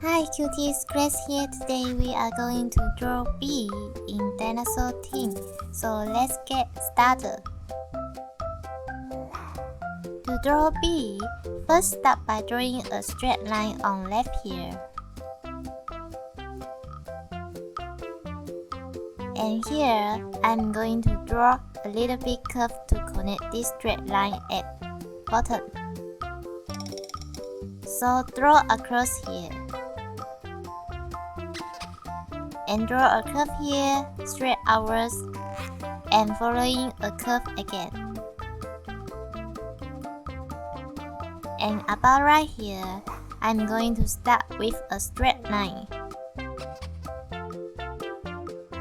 Hi cuties, Grace here. Today we are going to draw B in dinosaur theme. So let's get started. To draw B, first start by drawing a straight line on left here. And here, I'm going to draw a little bit curve to connect this straight line at bottom. So draw across here. And draw a curve here, straight outwards, and following a curve again. And about right here, I'm going to start with a straight line.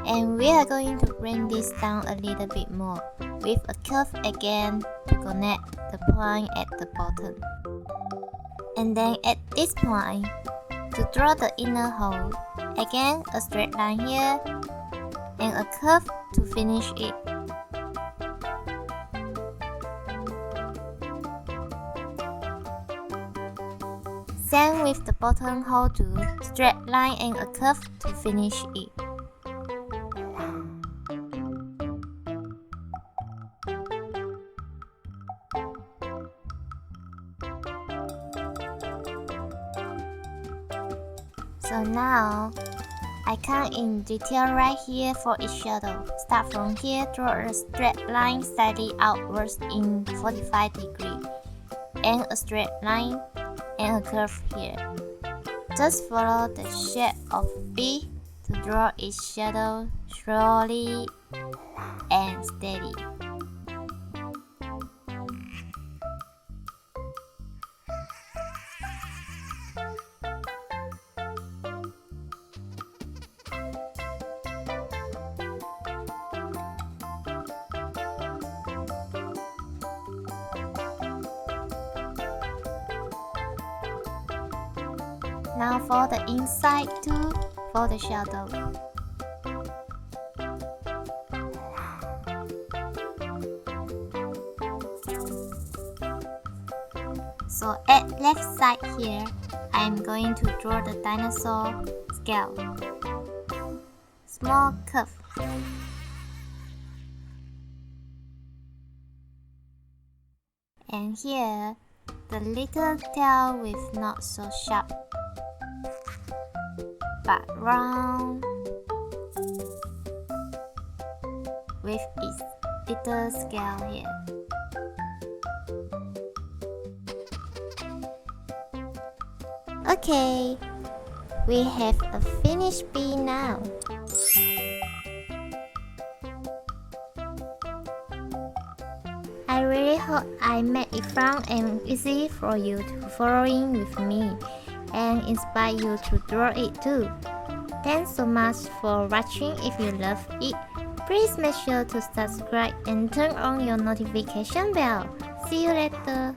And we are going to bring this down a little bit more, with a curve again to connect the point at the bottom. And then at this point, to draw the inner hole, again a straight line here, and a curve to finish it. Same with the bottom hole too, straight line and a curve to finish it. So now, I come in detail right here for each shadow. Start from here, draw a straight line slightly outwards in 45 degrees, and a straight line and a curve here. Just follow the shape of B to draw each shadow slowly and steady. Now for the inside too, for the shadow. So at left side here, I'm going to draw the dinosaur scale. Small curve. And here, the little tail with not so sharp, but round, with its little scale here. Okay, we have a finished bee now. I really hope I made it fun and easy for you to following with me and inspire you to draw it too. Thanks so much for watching. If you love it, please make sure to subscribe and turn on your notification bell. See you later.